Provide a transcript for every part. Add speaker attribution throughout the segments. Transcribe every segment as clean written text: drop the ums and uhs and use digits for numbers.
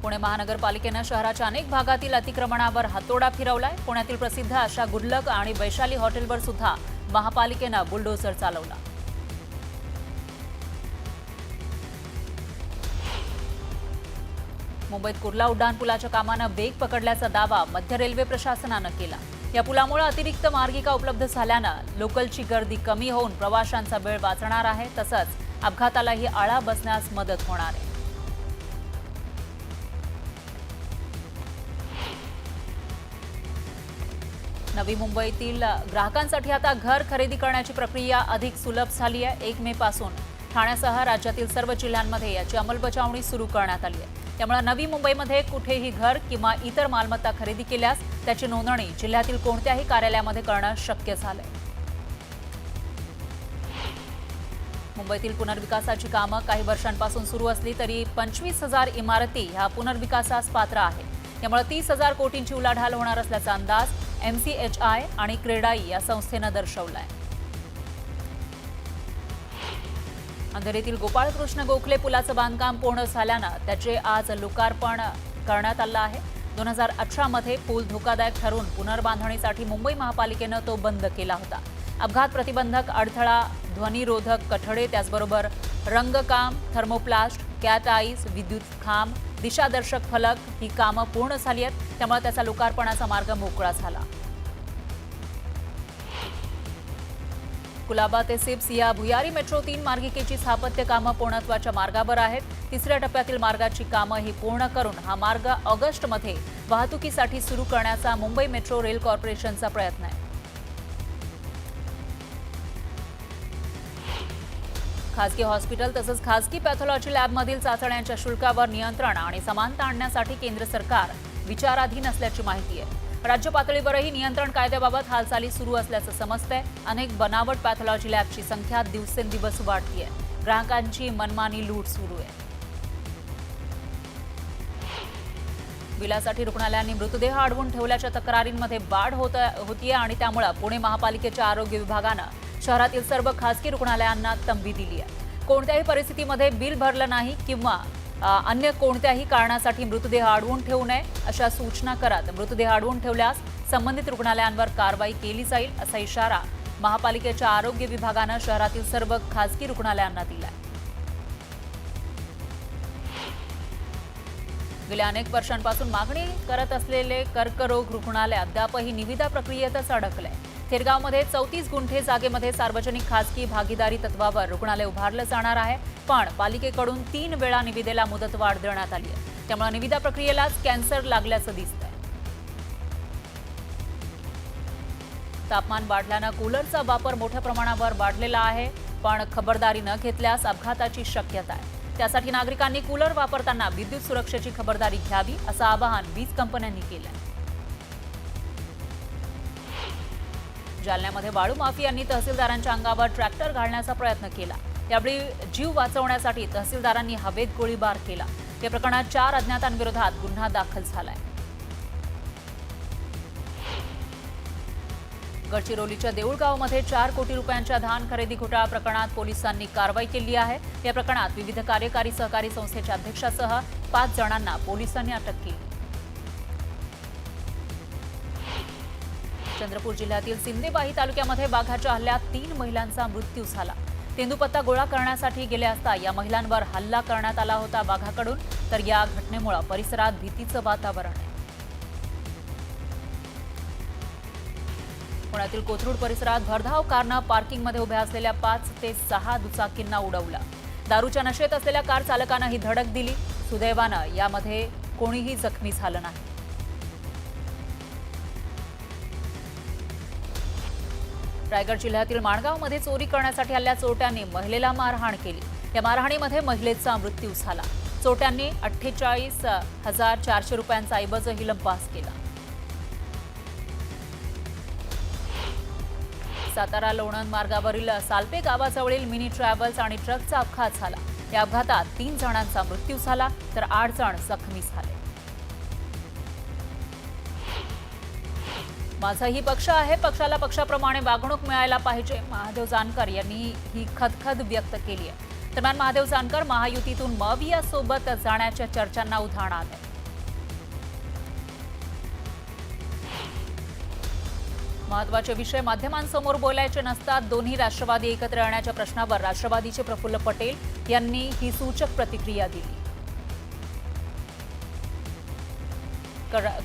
Speaker 1: पुणे महानगरपालिकेने शहराच्या अनेक भागातील अतिक्रमणावर हातोडा फिरवलाय। पुण्यातील प्रसिद्ध अशा गुडलक आणि वैशाली हॉटेलवर सुद्धा महापालिकेने बुलडोझर चालवला। मुंबईत कुर्ला उड्डाणपुलाच्या कामाने वेग पकडल्याचा दावा मध्य रेल्वे प्रशासनाने केला। या पुलामुळे अतिरिक्त मार्गिका उपलब्ध झाल्याने लोकलची गर्दी कमी होऊन प्रवाशांचा वेळ वाचणार आहे, तसंच अपघातालाही आळा बसण्यास मदत होणार आहे। नवी मुंबईतील ग्राहकांसाठी आता घर खरेदी करण्याची प्रक्रिया अधिक सुलभ झाली आहे। 1 मे पासून ठाण्यासह राज्यातील सर्व जिल्ह्यांमध्ये याची अंमलबजावणी सुरू करण्यात आली आहे। त्यामुळे नवी मुंबईमध्ये कुठेही घर किंवा इतर मालमत्ता खरेदी केल्यास त्याची नोंदणी जिल्ह्यातील कोणत्याही कार्यालयामध्ये करणं शक्य झालंय। मुंबईतील पुनर्विकासाची कामं काही वर्षांपासून सुरू असली तरी 25,000 इमारती ह्या पुनर्विकासास पात्र आहेत। त्यामुळे 30,000 कोटींची उलाढाल होणार असल्याचा अंदाज MCHI आणि क्रेडाई या संस्थेनं दर्शवलाय। अंधेरीतील गोपाळकृष्ण गोखले पुलाचं बांधकाम पूर्ण झाल्यानं त्याचे आज लोकार्पण करण्यात आलं आहे। 2018 मध्ये पूल धोकादायक ठरून पुनर्बांधणीसाठी मुंबई महापालिकेनं तो बंद केला होता। अपघात प्रतिबंधक अडथळा, ध्वनिरोधक कठडे, त्याचबरोबर रंगकाम, थर्मोप्लास्ट, कॅट आईस, विद्युत खांब, दिशादर्शक फलक ही कामं पूर्ण झाली आहेत। त्यामुळे त्याचा लोकार्पणाचा मार्ग मोकळा झाला। कुलाबा ते सिप्स या भुयारी मेट्रो 3 मार्गिकेची स्थापत्य कामं पूर्णत्वाच्या मार्गावर आहेत। तिसऱ्या टप्प्यातील मार्गाची कामं ही पूर्ण करून हा मार्ग ऑगस्टमध्ये वाहतुकीसाठी सुरू करण्याचा मुंबई मेट्रो रेल कॉर्पोरेशनचा प्रयत्न आहे। खासगी हॉस्पिटल तसंच खासगी पॅथॉलॉजी लॅबमधील चाचण्यांच्या शुल्कावर नियंत्रण आणि समानता आणण्यासाठी केंद्र सरकार विचाराधीन असल्याची माहिती आहे। राज्य पातळीवरही नियंत्रण कायद्याबाबत हालचाली सुरू असल्याचं समजतंय। अनेक बनावट पॅथॉलॉजी लॅबची संख्या दिवसेंदिवस वाढतीये। ग्राहकांची मनमानी लूट सुरू आहे। बिलासाठी रुग्णालयांनी मृतदेह अडवून ठेवल्याच्या तक्रारींमध्ये वाढ होतीये आणि त्यामुळे पुणे महापालिकेच्या आरोग्य विभागानं शहरातील सर्व खासगी रुग्णालयांना तंबी दिली आहे। कोणत्याही परिस्थितीमध्ये बिल भरलं नाही किंवा अन्य कोणत्याही कारणासाठी मृतदेह अडवून ठेवू नये अशा सूचना करत मृतदेह अडवून ठेवल्यास संबंधित रुग्णालयांवर कारवाई केली जाईल असा इशारा महापालिकेच्या आरोग्य विभागानं शहरातील सर्व खासगी रुग्णालयांना दिलाय। गेल्या अनेक वर्षांपासून मागणी करत असलेले कर्करोग रुग्णालय अद्यापही निविदा प्रक्रियेतच अडकलंय। थेरगावमध्ये 34 गुंठे जागेमध्ये सार्वजनिक खासगी भागीदारी तत्वावर रुग्णालय उभारलं जाणार आहे, पण पालिकेकडून 3 वेळा निविदेला मुदतवाढ देण्यात आली आहे। त्यामुळे निविदा प्रक्रियेलाच कॅन्सर लागल्याचं दिसतंय। तापमान वाढल्यानं कूलरचा वापर मोठ्या प्रमाणावर वाढलेला आहे, पण खबरदारी न घेतल्यास अपघाताची शक्यता आहे। त्यासाठी नागरिकांनी कूलर वापरताना विद्युत सुरक्षेची खबरदारी घ्यावी असं आवाहन वीज कंपन्यांनी केलंय। जालन्यामध्ये वाळू माफियांनी तहसीलदारांच्या अंगावर ट्रॅक्टर घालण्याचा प्रयत्न केला। यावेळी जीव वाचवण्यासाठी तहसीलदारांनी हवेत गोळीबार केला। या प्रकरणात 4 अज्ञातांविरोधात गुन्हा दाखल झालाय। गडचिरोलीच्या देऊळगावमध्ये 4 कोटी रुपयांच्या धान खरेदी घोटाळा प्रकरणात पोलिसांनी कारवाई केली आहे। या प्रकरणात विविध कार्यकारी सहकारी संस्थेच्या अध्यक्षासह 5 जणांना पोलिसांनी अटक केली। चंद्रपूर जिल्ह्यातील सिंदेवाही तालुक्यामध्ये वाघाच्या हल्ल्यात 3 महिलांचा मृत्यू झाला। तेंदूपत्ता गोळा करण्यासाठी गेले असता या महिलांवर हल्ला करण्यात आला होता वाघाकडून, तर या घटनेमुळे परिसरात भीतीचं वातावरण आहे। पुण्यातील कोथरूड परिसरात भरधाव कारनं पार्किंगमध्ये उभ्या असलेल्या 5 ते 6 दुचाकींना उडवलं। दारूच्या नशेत असलेल्या कार चालकानं ही धडक दिली। सुदैवानं यामध्ये कोणीही जखमी झालं नाही। रायगड जिल्ह्यातील माणगावमध्ये चोरी करण्यासाठी आलेल्या चोरट्यांनी महिलेला मारहाण केली। या मारहाणीमध्ये महिलेचा मृत्यू झाला। चोरट्यांनी 48,400 रुपयांचा ऐवज लंपास केला। सातारा लोणंद मार्गावरील सालपे गावाजवळील मिनी ट्रॅव्हल्स आणि ट्रकचा अपघात झाला। या अपघातात 3 जणांचा मृत्यू झाला तर 8 जण जखमी झाले। माझाही पक्ष आहे, पक्षाला पक्षाप्रमाणे वागणूक मिळायला पाहिजे, महादेव जानकर यांनी ही खदखद व्यक्त केली आहे। दरम्यान महादेव जानकर महायुतीतून मवियासोबत जाण्याच्या चर्चांना उधाण आलंय। महत्त्वाचे विषय माध्यमांसमोर बोलायचे नसतात. दोन्ही राष्ट्रवादी एकत्र येण्याच्या प्रश्नावर राष्ट्रवादीचे प्रफुल्ल पटेल यांनी ही सूचक प्रतिक्रिया दिली.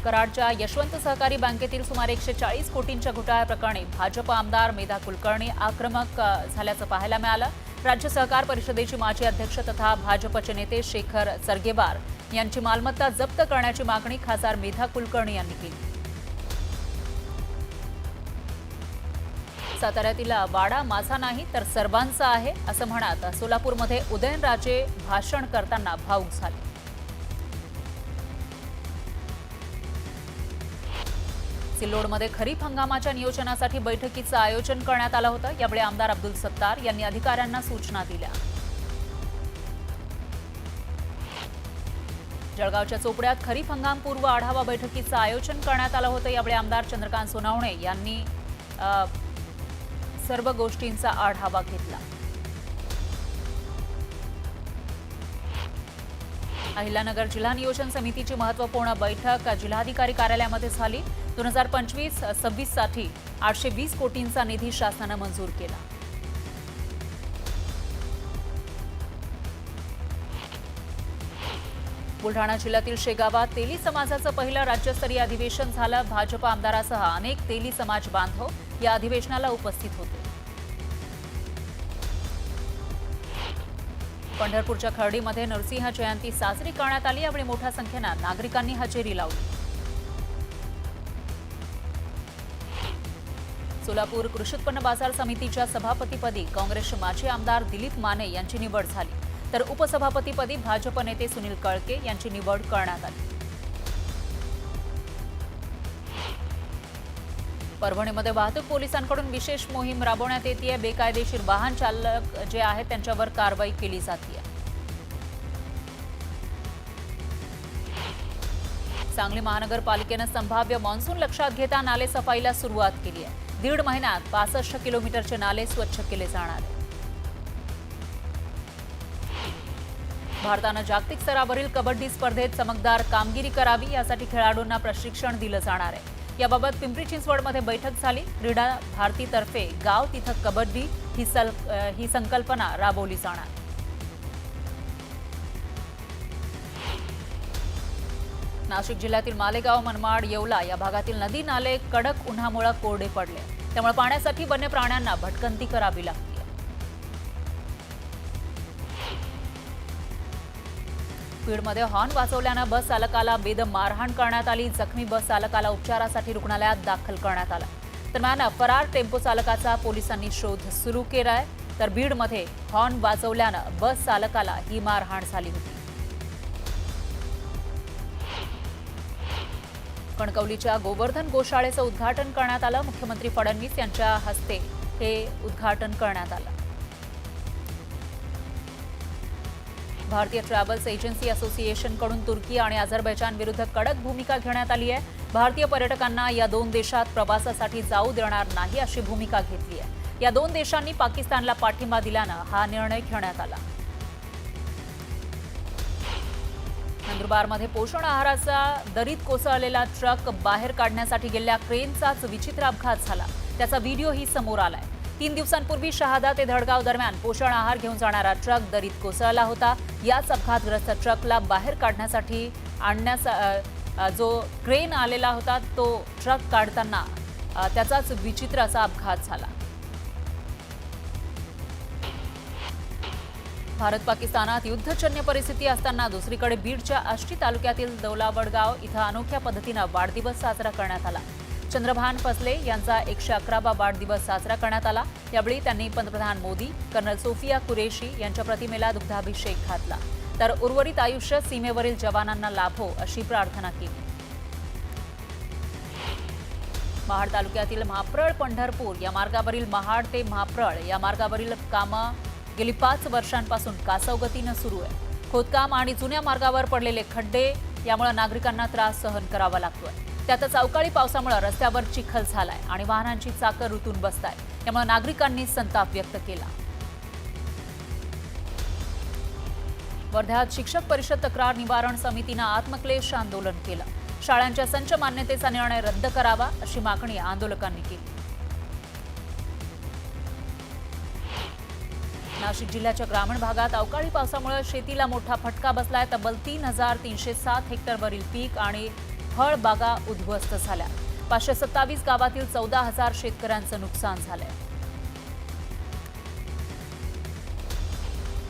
Speaker 1: कराडच्या यशवंत सहकारी बँकेतील सुमारे 140 कोटींच्या घोटाळ्याप्रकरणी भाजप आमदार मेधा कुलकर्णी आक्रमक झाल्याचं पाहायला मिळालं. राज्य सहकार परिषदेचे माजी अध्यक्ष तथा भाजपचे नेते शेखर सरगेवार यांची मालमत्ता जप्त करण्याची मागणी खासदार मेधा कुलकर्णी यांनी केली. साताऱ्यातील वाडा माझा नाही तर सर्वांचा आहे असं म्हणत सोलापूरमध्ये उदयनराजे भाषण करताना भावुक झाले. सिल्लोडमध्ये खरीप हंगामाच्या नियोजनासाठी बैठकीचं आयोजन करण्यात आलं होतं. यावेळी आमदार अब्दुल सत्तार यांनी अधिकाऱ्यांना सूचना दिल्या. जळगावच्या चोपड्यात खरीप हंगामपूर्व आढावा बैठकीचं आयोजन करण्यात आलं होतं. यावेळी आमदार चंद्रकांत सोनवणे यांनी सर्व गोष्टींचा आढावा घेतला. अहिल्यानगर जिल्हा नियोजन समितीची महत्त्वपूर्ण बैठक जिल्हाधिकारी कार्यालयामध्ये झाली. 2025-26 साठी 820 कोटींचा निधी शासनानं मंजूर केला. बुलढाणा जिल्ह्यातील शेगावात तेली समाजाचं पहिलं राज्यस्तरीय अधिवेशन झालं. भाजप आमदारासह अनेक तेली समाज बांधव या अधिवेशनाला उपस्थित होते. पंढरपूरच्या खर्डीमध्ये नरसिंह जयंती साजरी करण्यात आली. यावेळी मोठ्या संख्येनं नागरिकांनी हजेरी लावली. सोलापूर कृषी उत्पन्न बाजार समितीच्या सभापतीपदी काँग्रेसचे माजी आमदार दिलीप माने यांची निवड झाली, तर उपसभापतीपदी भाजप नेते सुनील कळके यांची निवड करण्यात आली. परभणीमध्ये वाहतूक पोलिसांकडून विशेष मोहीम राबवण्यात येते. बेकायदेशीर वाहन चालक जे आहेत त्यांच्यावर कारवाई केली जाते. सांगली महानगरपालिकेनं संभाव्य मान्सून लक्षात घेता नाले सफाईला सुरुवात केली आहे. 1.5 महिन्यात 65 किलोमीटरचे नाले स्वच्छ केले जाणार आहेत. भारतानं जागतिक स्तरावरील कबड्डी स्पर्धेत चमकदार कामगिरी करावी यासाठी खेळाडूंना प्रशिक्षण दिलं जाणार आहे. याबाबत पिंपरी चिंचवडमध्ये बैठक झाली. क्रीडा भारतीतर्फे गाव तिथं कबड्डी ही संकल्पना राबवली जाणार. नाशिक जिल्ह्यातील मालेगाव, मनमाड, येवला या भागातील नदी नाले कडक उन्हामुळे कोरडे पडले. त्यामुळे पाण्यासाठी वन्य प्राण्यांना भटकंती करावी लागते. बीडमध्ये हॉर्न वाजवल्यानं बस चालकाला बेदम मारहाण करण्यात आली. जखमी बस चालकाला उपचारासाठी रुग्णालयात दाखल करण्यात आलं. दरम्यान फरार टेम्पो चालकाचा पोलिसांनी शोध सुरू केलाय. तर बीडमध्ये हॉर्न वाजवल्यानं बस चालकाला ही मारहाण झाली होती. कणकवलीच्या गोवर्धन गोशाळेचं उद्घाटन करण्यात आलं. मुख्यमंत्री फडणवीस यांच्या हस्ते हे उद्घाटन करण्यात आलं. भारतीय ट्रॅव्हल्स एजन्सी असोसिएशनकडून तुर्की आणि अझरबैजान विरुद्ध कडक भूमिका घेण्यात आली आहे. भारतीय पर्यटकांना या दोन देशात प्रवासासाठी जाऊ देणार नाही अशी भूमिका घेतली आहे. या दोन देशांनी पाकिस्तानला पाठिंबा दिल्यानं हा निर्णय घेण्यात आला. नंदुरबारमध्ये पोषण आहाराचा दरीत कोसळलेला ट्रक बाहेर काढण्यासाठी गेलेल्या क्रेनचाच विचित्र अपघात झाला. त्याचा व्हिडिओही समोर आलाय. 3 दिवसांपूर्वी शहादा ते धडगाव दरम्यान पोषण आहार घेऊन जाणारा ट्रक दरीत कोसळला होता. याच अपघातग्रस्त ट्रकला बाहेर काढण्यासाठी जो क्रेन आलेला होता तो ट्रक काढताना त्याचाच विचित्र असा अपघात झाला. भारत पाकिस्तानात युद्धजन्य परिस्थिती असताना दुसरीकडे बीडच्या आष्टी तालुक्यातील दौलावडगाव इथं अनोख्या पद्धतीनं वाढदिवस साजरा करण्यात आला. चंद्रभान फसले यांचा 111वा वाढदिवस साजरा करण्यात आला. यावेळी त्यांनी पंतप्रधान मोदी, कर्नल सोफिया कुरेशी यांच्या प्रतिमेला दुग्धाभिषेक घातला. तर उर्वरित आयुष्य सीमेवरील जवानांना लाभो अशी प्रार्थना केली. महाड तालुक्यातील म्हाप्रळ पंढरपूर या मार्गावरील महाड ते म्हाप्रळ या मार्गावरील कामं गेली 5 वर्षांपासून कासवगतीनं सुरू आहे. खोदकाम आणि जुन्या मार्गावर पडलेले खड्डे यामुळे नागरिकांना त्रास सहन करावा लागतोय. त्यातच अवकाळी पावसामुळे रस्त्यावर चिखल झालाय आणि वाहनांची चाकं रुतून बसताय. त्यामुळे नागरिकांनी संताप व्यक्त केला. वर्ध्यात शिक्षक परिषद तक्रार निवारण समितीनं आत्मक्लेश आंदोलन केलं. शाळांच्या संच मान्यतेचा निर्णय रद्द करावा अशी मागणी आंदोलकांनी केली. नाशिक जिल्ह्याच्या ग्रामीण भागात अवकाळी पावसामुळे शेतीला मोठा फटका बसलाय. तब्बल 3,307 हेक्टरवरील पीक आणि फळबागा उद्ध्वस्त झाल्या. 527 गावातील 14,000 शेतकऱ्यांचं नुकसान झालंय.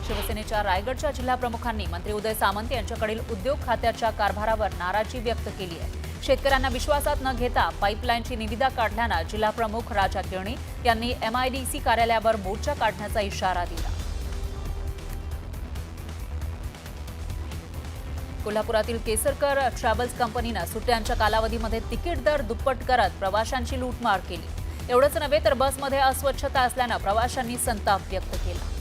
Speaker 1: शिवसेनेच्या रायगडच्या जिल्हाप्रमुखांनी मंत्री उदय सामंत यांच्याकडील उद्योग खात्याच्या कारभारावर नाराजी व्यक्त केली आहे. शेतकऱ्यांना विश्वासात न घेता पाईपलाईनची निविदा काढल्यानं जिल्हाप्रमुख राजा केळणी यांनी MIDC कार्यालयावर मोर्चा काढण्याचा इशारा दिला. कोल्हापुरातील केसरकर ट्रॅव्हल्स कंपनीनं सुट्ट्यांच्या कालावधीमध्ये तिकीट दर दुप्पट करत प्रवाशांची लूटमार केली. एवढंच नव्हे तर बसमध्ये अस्वच्छता असल्यानं प्रवाशांनी संताप व्यक्त केला.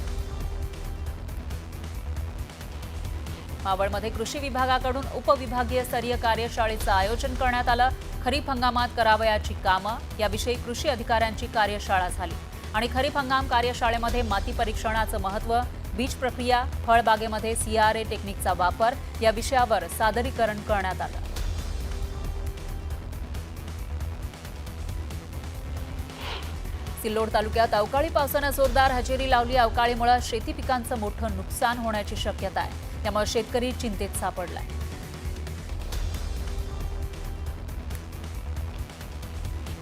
Speaker 1: मावळमध्ये कृषी विभागाकडून उपविभागीय स्तरीय कार्यशाळेचं आयोजन करण्यात आलं. खरीप हंगामात करावयाची कामं याविषयी कृषी अधिकाऱ्यांची कार्यशाळा झाली आणि खरीप हंगाम कार्यशाळेमध्ये माती परीक्षणाचं महत्त्व, बीज प्रक्रिया, फळबागेमध्ये CRA टेक्निकचा वापर या विषयावर सादरीकरण करण्यात आलं. सिल्लोड तालुक्यात अवकाळी पावसानं जोरदार हजेरी लावली. अवकाळीमुळे शेती पिकांचं मोठं नुकसान होण्याची शक्यता आहे. त्यामुळे शेतकरी चिंतेत सापडलाय.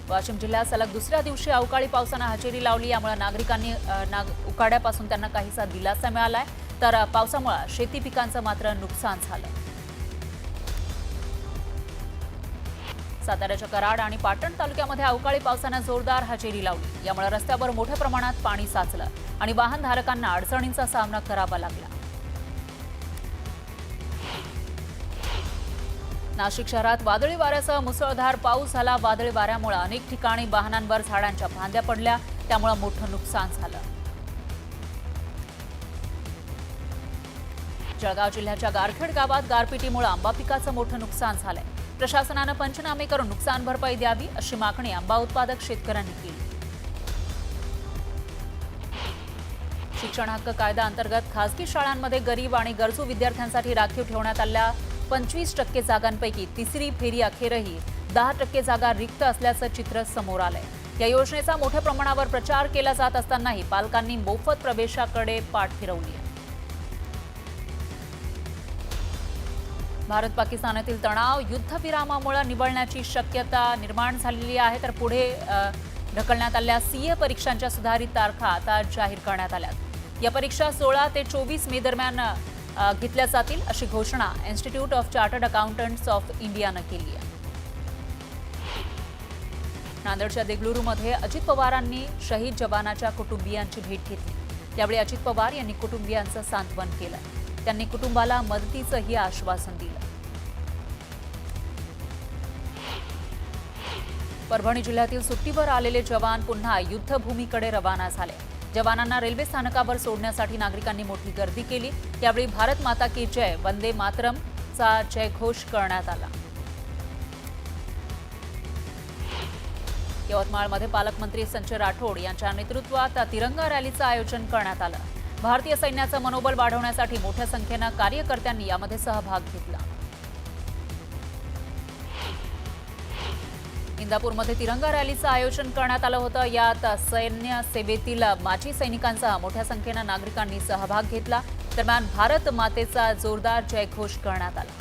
Speaker 1: वाशिम जिल्ह्यात सलग दुसऱ्या दिवशी अवकाळी पावसानं हजेरी लावली. यामुळे नागरिकांनी उकाड्यापासून त्यांना काहीसा दिलासा मिळालाय, तर पावसामुळे शेती पिकांचं मात्र नुकसान झालं. साताऱ्याच्या कराड आणि पाटण तालुक्यामध्ये अवकाळी पावसानं जोरदार हजेरी लावली. यामुळे रस्त्यावर मोठ्या प्रमाणात पाणी साचलं आणि वाहनधारकांना अडचणींचा सामना करावा लागला. नाशिक शहरात वादळी वाऱ्यासह मुसळधार पाऊस झाला. वादळी वाऱ्यामुळे अनेक ठिकाणी वाहनांवर झाडांच्या फांद्या पडल्या, त्यामुळे मोठं नुकसान झालं. जळगाव जिल्ह्याच्या गारखेड गावात गारपिटीमुळे आंबा पिकाचं मोठं नुकसान झालंय. प्रशासनानं पंचनामे करून नुकसान भरपाई द्यावी अशी मागणी आंबा उत्पादक शेतकऱ्यांनी केली. शिक्षण हक्क कायदा अंतर्गत खासगी शाळांमध्ये गरीब आणि गरजू विद्यार्थ्यांसाठी राखीव ठेवण्यात आल्या 25% जागांपैकी तिसरी फेरी अखेरही 10% जागा रिक्त असल्याचं चित्र समोर आलंय. या योजनेचा मोठ्या प्रमाणावर प्रचार केला जात असतानाही पालकांनी मोफत प्रवेशाकडे पाठ फिरवली आहे. भारत पाकिस्तानातील तणाव युद्धविरामामुळे निवळण्याची शक्यता निर्माण झालेली आहे, तर पुढे ढकलण्यात आलेल्या CA परीक्षांच्या सुधारित तारखा आता जाहीर करण्यात आल्यात. या परीक्षा 16 ते 24 मे दरम्यान घेतल्या जातील अशी घोषणा institute of chartered accountants of इंडियानं केली आहे. नांदेडच्या देगलुरूमध्ये अजित पवारांनी शहीद जवानाच्या कुटुंबियांची भेट घेतली. यावेळी अजित पवार यांनी कुटुंबियांचं सांत्वन केलं. त्यांनी कुटुंबाला मदतीचंही आश्वासन दिलं. परभणी जिल्ह्यातील सुट्टीवर आलेले जवान पुन्हा युद्धभूमीकडे रवाना झाले. जवानांना रेल्वे स्थानकावर सोडण्यासाठी नागरिकांनी मोठी गर्दी केली. यावेळी भारत माता की जय, वंदे मातरमचा जयघोष करण्यात आला. यवतमाळमध्ये पालकमंत्री संजय राठोड यांच्या नेतृत्वात तिरंगा रॅलीचं आयोजन करण्यात आलं. भारतीय सैन्याचं मनोबल वाढवण्यासाठी मोठ्या संख्येनं कार्यकर्त्यांनी यामध्ये सहभाग घेतला. इंदापूरमध्ये तिरंगा रॅलीचं आयोजन करण्यात आलं होतं. यात सैन्य सेवेतील माजी सैनिकांसह मोठ्या संख्येनं नागरिकांनी सहभाग घेतला. दरम्यान भारत मातेचा जोरदार जयघोष करण्यात आला.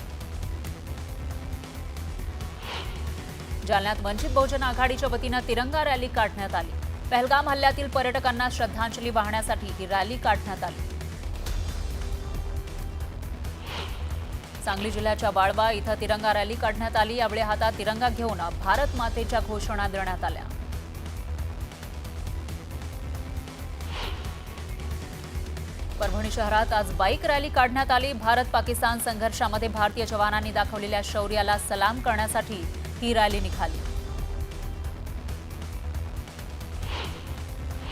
Speaker 1: जालन्यात वंचित बहुजन आघाडीच्या वतीनं तिरंगा रॅली काढण्यात आली. पहलगाम हल्ल्यातील पर्यटकांना श्रद्धांजली वाहण्यासाठी ही रॅली काढण्यात आली. सांगली जिल्ह्याच्या वाळवा इथं तिरंगा रॅली काढण्यात आली. यावेळी हातात तिरंगा घेऊन भारत मातेच्या घोषणा देण्यात आल्या. परभणी शहरात आज बाईक रॅली काढण्यात आली. भारत पाकिस्तान संघर्षामध्ये भारतीय जवानांनी दाखवलेल्या शौर्याला सलाम करण्यासाठी ही रॅली निघाली.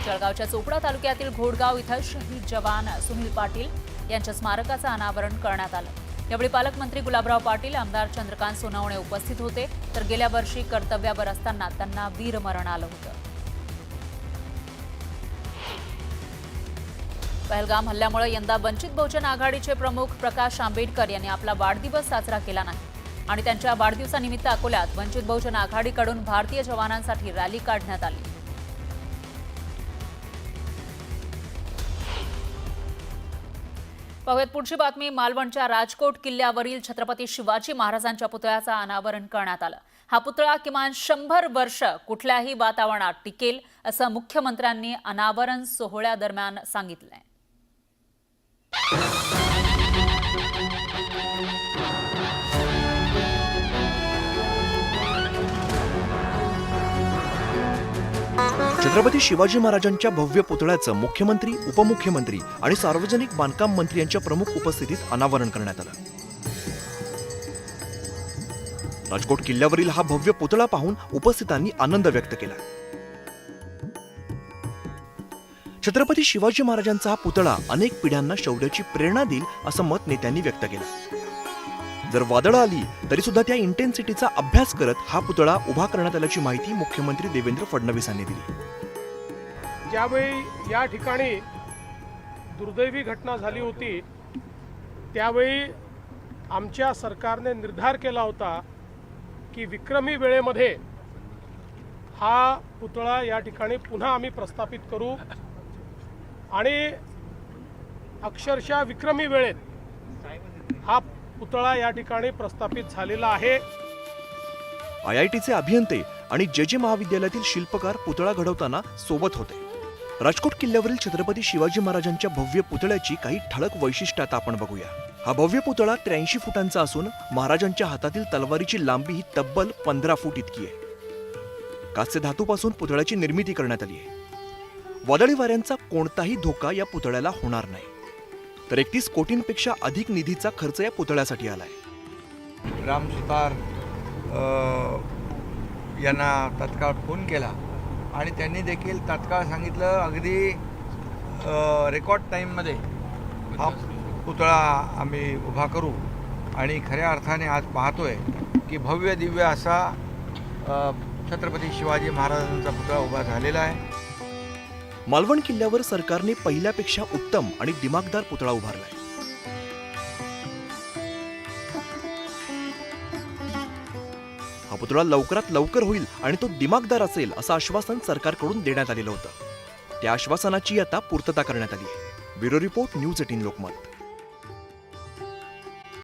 Speaker 1: जळगावच्या चोपडा तालुक्यातील घोडगाव इथं शहीद जवान सुनील पाटील यांच्या स्मारकाचं अनावरण करण्यात आलं. यावेळी पालकमंत्री गुलाबराव पाटील, आमदार चंद्रकांत सोनवणे उपस्थित होते. तर गेल्या वर्षी कर्तव्यावर असताना त्यांना वीरमरण आलं होतं. पहलगाम हल्ल्यामुळे यंदा वंचित बहुजन आघाडीचे प्रमुख प्रकाश आंबेडकर यांनी आपला वाढदिवस साजरा केला नाही. आणि त्यांच्या वाढदिवसानिमित्त अकोल्यात वंचित बहुजन आघाडीकडून भारतीय जवानांसाठी रॅली काढण्यात आली। पाहुयात पुढची बातमी। मालवणच्या राजकोट किल्ल्यावरील छत्रपती शिवाजी महाराजांच्या पुतळ्याचं अनावरण करण्यात आलं। हा पुतळा किमान 100 वर्ष कुठल्याही वातावरणात टिकेल असं मुख्यमंत्र्यांनी अनावरण सोहळ्यादरम्यान सांगितलंय।
Speaker 2: छत्रपती शिवाजी महाराजांच्या भव्य पुतळ्याचं मुख्यमंत्री, उपमुख्यमंत्री आणि सार्वजनिक बांधकाम मंत्री यांच्या प्रमुख उपस्थितीत अनावरण करण्यात आलं। राजकोट किल्ल्यावरील हा भव्य पुतळा पाहून उपस्थितांनी आनंद व्यक्त केला। छत्रपती शिवाजी महाराजांचा हा पुतळा अनेक पिढ्यांना शौर्याची प्रेरणा देईल असं मत नेत्यांनी व्यक्त केलं। जर वादळं आली तरी सुद्धा त्या इंटेन्सिटीचा अभ्यास करत हा पुतळा उभा करण्यात आल्याची माहिती मुख्यमंत्री देवेंद्र फडणवीस यांनी दिली।
Speaker 3: ज्यावेळी या ठिकाणी दुर्दैवी घटना झाली होती त्यावेळी आमच्या सरकारने निर्धार केला होता की विक्रमी वेळेमध्ये हा पुतळा या ठिकाणी पुन्हा आम्ही प्रस्थापित करू आणि अक्षरशः विक्रमी वेळेत हा पुतळा या ठिकाणी प्रस्थापित झालेला आहे।
Speaker 2: IITचे अभियंते आणि जे महाविद्यालयातील शिल्पकार पुतळा घडवताना सोबत होते। राजकोट किल्ल्यावरील छत्रपती शिवाजी महाराजांच्या भव्य पुतळ्याची काही ठळक वैशिष्ट्ये आता आपण बघूया। हा भव्य पुतळा 83 फुटांचा असून महाराजांच्या हातातील तलवारीची लांबी ही तब्बल 15 फूट इतकी आहे। कास्य धातूपासून पुतळ्याची निर्मिती करण्यात आली आहे। वादळी वाऱ्यांचा कोणताही धोका या पुतळ्याला होणार नाही। तर 31 कोटींपेक्षा अधिक निधीचा खर्च या पुतळ्यासाठी आलाय।
Speaker 4: राम सुतार यांना तत्काळ फोन केला आणि त्यांनी देखील तत्काळ सांगितलं अगदी रेकॉर्ड टाईममध्ये हा पुतळा आम्ही उभा करू आणि खऱ्या अर्थाने आज पाहतोय की भव्य दिव्य असा छत्रपती शिवाजी महाराजांचा पुतळा उभा झालेला आहे।
Speaker 2: मालवण किल्ल्यावर सरकारने पहिल्यापेक्षा उत्तम आणि दिमागदार पुतळा उभारलाय। हा पुतळा लवकरात लवकर होईल आणि तो दिमागदार असेल असं आश्वासन सरकारकडून देण्यात आलेलं होतं। त्या आश्वासनाची आता पूर्तता करण्यात आली आहे। Bureau report, news 18 Lokmat.